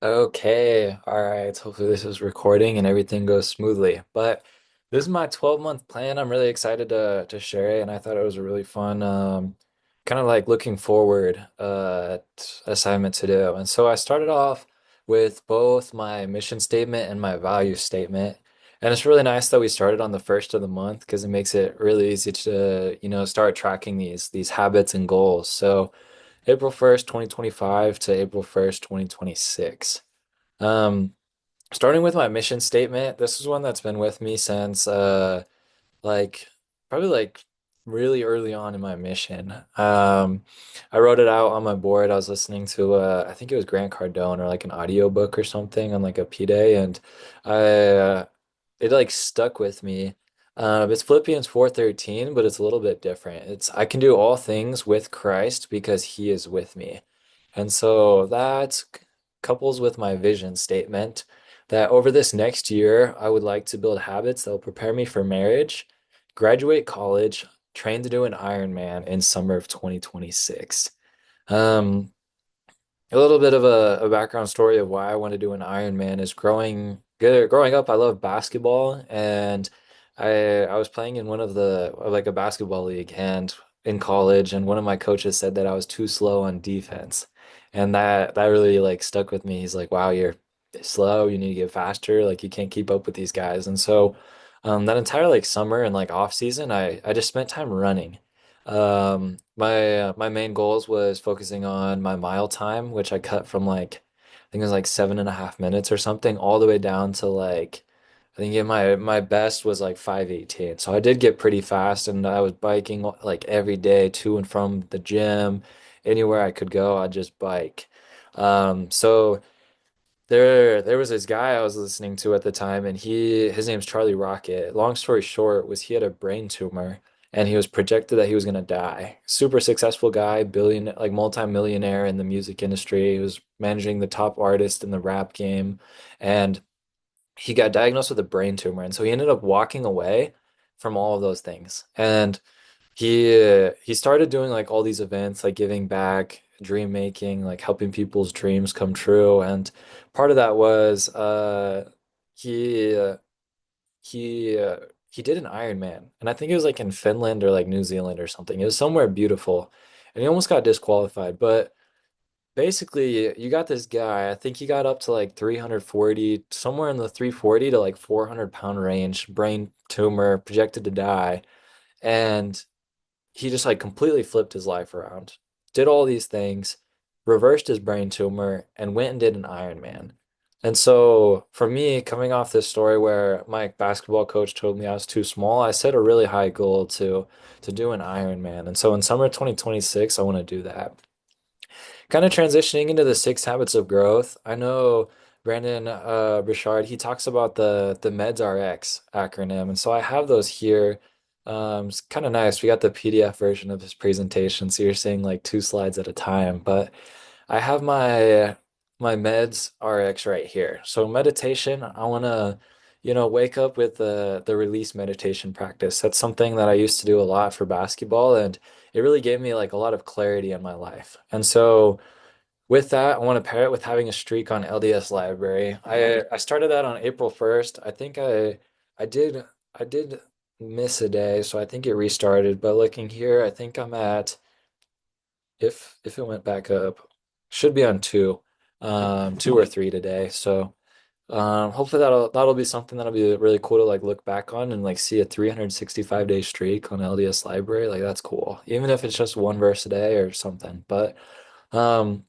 Okay, all right. Hopefully this is recording and everything goes smoothly. But this is my 12-month plan. I'm really excited to share it, and I thought it was a really fun kind of like looking forward assignment to do. And so I started off with both my mission statement and my value statement. And it's really nice that we started on the first of the month because it makes it really easy to, start tracking these habits and goals. So April 1st, 2025 to April 1st, 2026. Um, Starting with my mission statement, this is one that's been with me since like probably like really early on in my mission. I wrote it out on my board. I was listening to I think it was Grant Cardone or like an audio book or something on like a P day, and I it like stuck with me. It's Philippians 4:13, but it's a little bit different. It's I can do all things with Christ because he is with me. And so that couples with my vision statement that over this next year, I would like to build habits that will prepare me for marriage, graduate college, train to do an Ironman in summer of 2026. Um, a little bit of a background story of why I want to do an Ironman is growing up, I love basketball, and I was playing in one of the like a basketball league and in college, and one of my coaches said that I was too slow on defense. And that really like stuck with me. He's like, "Wow, you're slow. You need to get faster. Like you can't keep up with these guys." And so that entire like summer and like off season, I just spent time running. My main goals was focusing on my mile time, which I cut from like I think it was like 7.5 minutes or something, all the way down to like I think my best was like 5:18. So I did get pretty fast, and I was biking like every day to and from the gym, anywhere I could go, I'd just bike. So there was this guy I was listening to at the time, and his name's Charlie Rocket. Long story short was he had a brain tumor, and he was projected that he was gonna die. Super successful guy, billion like multi-millionaire in the music industry. He was managing the top artist in the rap game, and he got diagnosed with a brain tumor, and so he ended up walking away from all of those things. And he started doing like all these events, like giving back, dream making, like helping people's dreams come true. And part of that was he uh, he uh, he did an Ironman, and I think it was like in Finland or like New Zealand or something. It was somewhere beautiful, and he almost got disqualified. But basically, you got this guy. I think he got up to like 340, somewhere in the 340 to like 400 pound range, brain tumor, projected to die. And he just like completely flipped his life around, did all these things, reversed his brain tumor, and went and did an Ironman. And so for me, coming off this story where my basketball coach told me I was too small, I set a really high goal to do an Ironman. And so in summer 2026, I want to do that. Kind of transitioning into the six habits of growth. I know Brandon Burchard, he talks about the MEDS RX acronym, and so I have those here. It's kind of nice. We got the PDF version of his presentation, so you're seeing like two slides at a time. But I have my MEDS RX right here. So meditation, I want to, wake up with the release meditation practice. That's something that I used to do a lot for basketball, and it really gave me like a lot of clarity in my life. And so with that, I want to pair it with having a streak on LDS Library. I started that on April 1st. I think I did I did miss a day, so I think it restarted. But looking here, I think I'm at if it went back up, should be on two or three today. So hopefully that'll be something that'll be really cool to like look back on and like see a 365-day streak on LDS Library. Like that's cool, even if it's just one verse a day or something. But um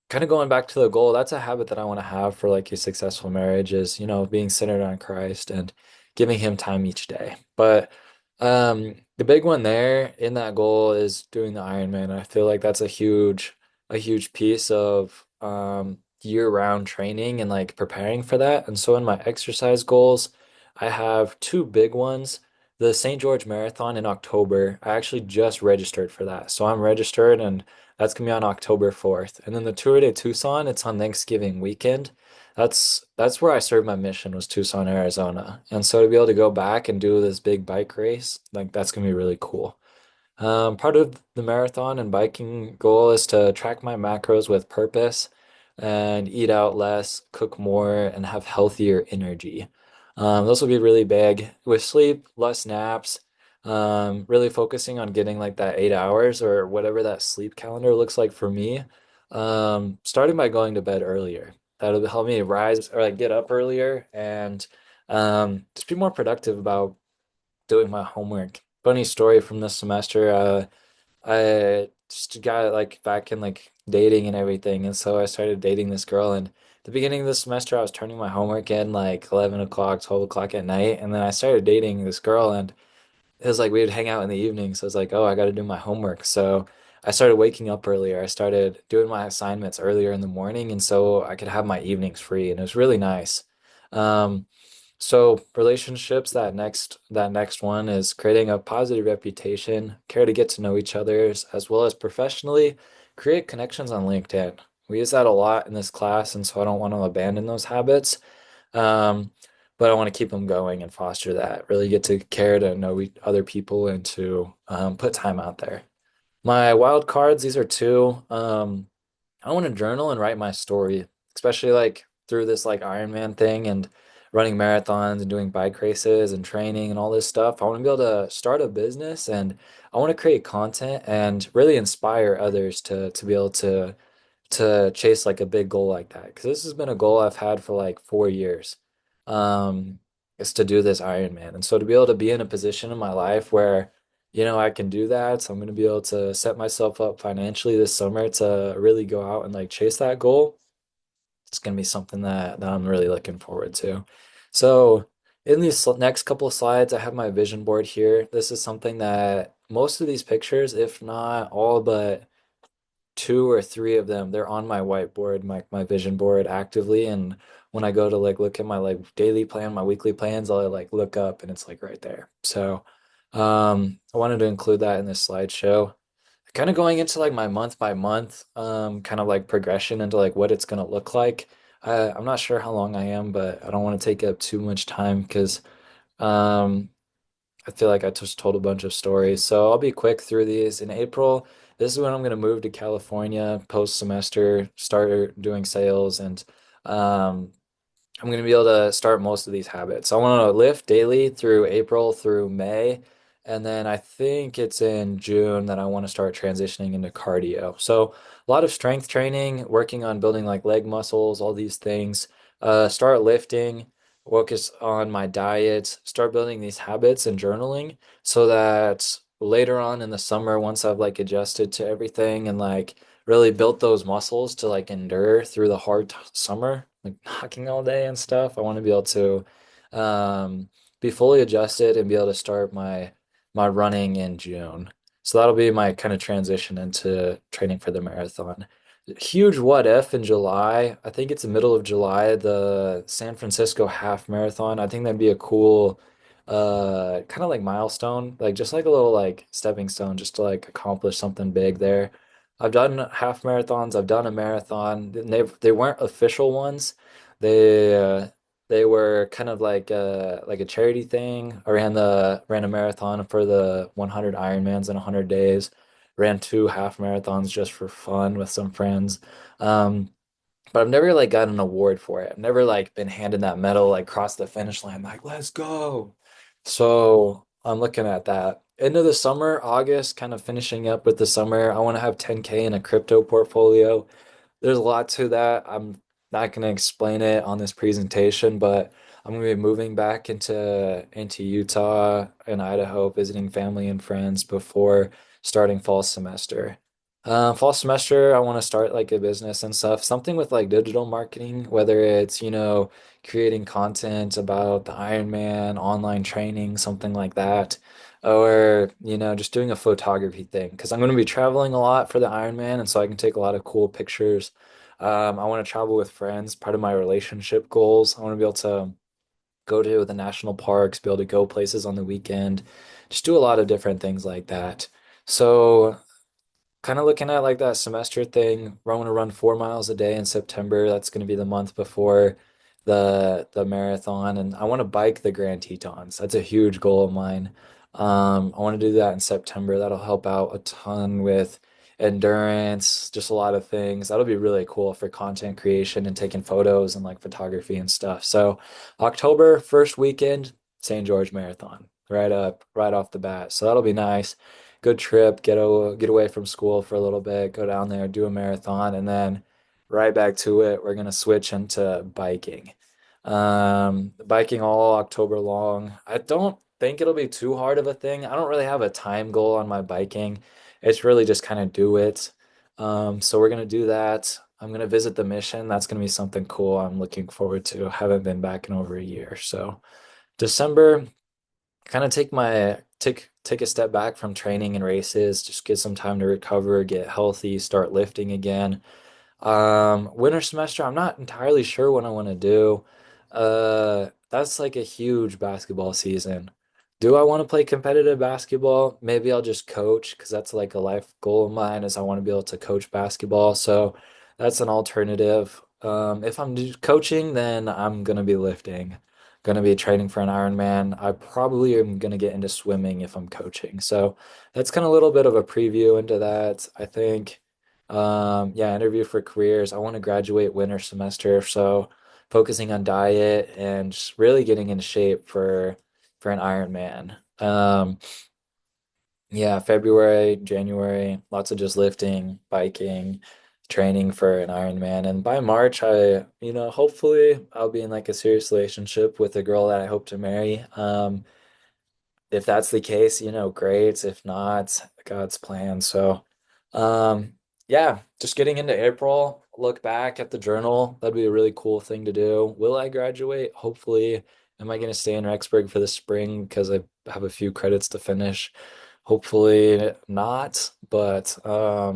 kind of going back to the goal, that's a habit that I want to have for like a successful marriage is, being centered on Christ and giving him time each day. But the big one there in that goal is doing the Ironman. I feel like that's a huge piece of year-round training and like preparing for that. And so in my exercise goals, I have two big ones. The St. George Marathon in October, I actually just registered for that. So I'm registered, and that's gonna be on October 4th. And then the Tour de Tucson, it's on Thanksgiving weekend. That's where I served my mission was Tucson, Arizona. And so to be able to go back and do this big bike race, like that's gonna be really cool. Part of the marathon and biking goal is to track my macros with purpose. and eat out less, cook more, and have healthier energy. Those will be really big. With sleep, less naps, really focusing on getting like that 8 hours or whatever that sleep calendar looks like for me. Starting by going to bed earlier. That'll help me rise or like get up earlier and just be more productive about doing my homework. Funny story from this semester. I just got like back in like dating and everything, and so I started dating this girl. And at the beginning of the semester, I was turning my homework in like 11 o'clock, 12 o'clock at night, and then I started dating this girl, and it was like we would hang out in the evening. So it's like, oh, I got to do my homework. So I started waking up earlier. I started doing my assignments earlier in the morning, and so I could have my evenings free, and it was really nice. Um, so relationships, that next one is creating a positive reputation, care to get to know each other as well as professionally, create connections on LinkedIn. We use that a lot in this class, and so I don't want to abandon those habits. Um, but I want to keep them going and foster that. Really get to care to know other people and to put time out there. My wild cards, these are two. I want to journal and write my story, especially like through this like Ironman thing and running marathons and doing bike races and training and all this stuff. I want to be able to start a business and I want to create content and really inspire others to be able to chase like a big goal like that. Because this has been a goal I've had for like 4 years. Um, is to do this Ironman. And so to be able to be in a position in my life where I can do that. So I'm going to be able to set myself up financially this summer to really go out and like chase that goal. It's going to be something that I'm really looking forward to. So in these next couple of slides, I have my vision board here. This is something that most of these pictures, if not all but two or three of them, they're on my whiteboard, my vision board actively. And when I go to like look at my like daily plan, my weekly plans, I'll like look up and it's like right there. So I wanted to include that in this slideshow. Kind of going into like my month by month, kind of like progression into like what it's gonna look like. I'm not sure how long I am, but I don't want to take up too much time because um I feel like I just told a bunch of stories. So I'll be quick through these. In April, this is when I'm going to move to California post semester, start doing sales, and um, I'm going to be able to start most of these habits. I want to lift daily through April through May. And then I think it's in June that I want to start transitioning into cardio. So a lot of strength training, working on building like leg muscles, all these things. Start lifting, focus on my diet, start building these habits and journaling so that later on in the summer, once I've like adjusted to everything and like really built those muscles to like endure through the hard summer, like knocking all day and stuff. I want to be able to be fully adjusted and be able to start my running in June. So that'll be my kind of transition into training for the marathon. Huge what if in July. I think it's the middle of July, the San Francisco half marathon. I think that'd be a cool kind of like milestone, like just like a little like stepping stone just to like accomplish something big there. I've done half marathons, I've done a marathon. They weren't official ones. They uh, they were kind of like a charity thing. I ran a marathon for the 100 Ironmans in 100 days. Ran two half marathons just for fun with some friends. Um, but I've never like got an award for it. I've never like been handed that medal like cross the finish line like let's go. So I'm looking at that. Into the summer, August, kind of finishing up with the summer. I want to have 10K in a crypto portfolio. There's a lot to that. I'm not going to explain it on this presentation, but I'm going to be moving back into Utah and Idaho, visiting family and friends before starting fall semester. Fall semester, I want to start like a business and stuff, something with like digital marketing, whether it's, creating content about the Ironman, online training, something like that, or, just doing a photography thing because I'm going to be traveling a lot for the Ironman, and so I can take a lot of cool pictures. I want to travel with friends, part of my relationship goals. I want to be able to go to the national parks, be able to go places on the weekend, just do a lot of different things like that. So kind of looking at like that semester thing. I want to run 4 miles a day in September. That's going to be the month before the marathon, and I want to bike the Grand Tetons. That's a huge goal of mine. I want to do that in September. That'll help out a ton with endurance, just a lot of things. That'll be really cool for content creation and taking photos and like photography and stuff. So October first weekend, St. George Marathon, right off the bat. So that'll be nice. Good trip, get away from school for a little bit, go down there, do a marathon, and then right back to it. We're gonna switch into biking. Biking all October long. I don't think it'll be too hard of a thing. I don't really have a time goal on my biking. It's really just kind of do it. So we're gonna do that. I'm gonna visit the mission. That's gonna be something cool. I'm looking forward to. Haven't been back in over a year. So December, kind of take a step back from training and races, just get some time to recover, get healthy, start lifting again. Winter semester, I'm not entirely sure what I want to do. That's like a huge basketball season. Do I want to play competitive basketball? Maybe I'll just coach because that's like a life goal of mine is I want to be able to coach basketball. So that's an alternative. If I'm coaching, then I'm gonna be lifting, gonna be training for an Ironman. I probably am gonna get into swimming if I'm coaching. So that's kind of a little bit of a preview into that. I think. Yeah, interview for careers. I want to graduate winter semester, so focusing on diet and just really getting in shape for an Ironman. Yeah, February, January, lots of just lifting, biking, training for an Ironman. And by March, hopefully I'll be in like a serious relationship with a girl that I hope to marry. If that's the case, great. If not, God's plan. So, yeah, just getting into April, look back at the journal. That'd be a really cool thing to do. Will I graduate? Hopefully. Am I going to stay in Rexburg for the spring because I have a few credits to finish? Hopefully not, but yeah,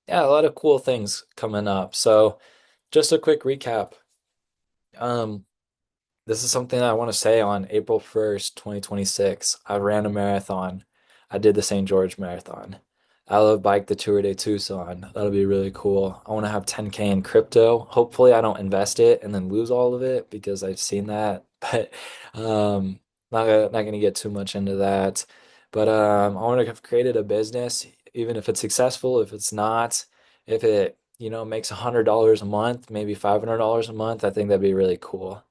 a lot of cool things coming up. So, just a quick recap. Um, this is something I want to say on April 1st, 2026. I ran a marathon. I did the St. George Marathon. I love bike the Tour de Tucson. That'll be really cool. I want to have 10K in crypto. Hopefully, I don't invest it and then lose all of it because I've seen that. But not gonna get too much into that. But I want to have created a business, even if it's successful, if it's not, if it, makes $100 a month, maybe $500 a month, I think that'd be really cool.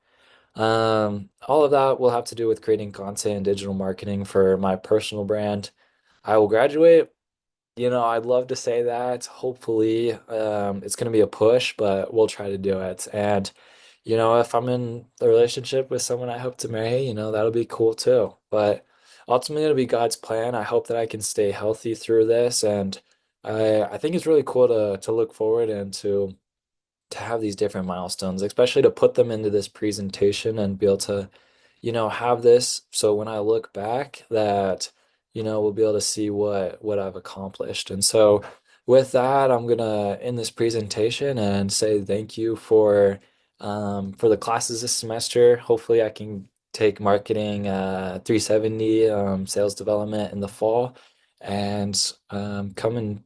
All of that will have to do with creating content and digital marketing for my personal brand. I will graduate. I'd love to say that. Hopefully, it's going to be a push, but we'll try to do it. And, if I'm in a relationship with someone I hope to marry, that'll be cool too. But ultimately, it'll be God's plan. I hope that I can stay healthy through this. And I think it's really cool to look forward and to have these different milestones, especially to put them into this presentation and be able to, have this so when I look back that, we'll be able to see what I've accomplished. And so with that, I'm gonna end this presentation and say thank you for the classes this semester. Hopefully I can take marketing 370 sales development in the fall and come and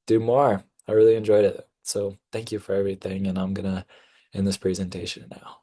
do more. I really enjoyed it. So thank you for everything, and I'm gonna end this presentation now.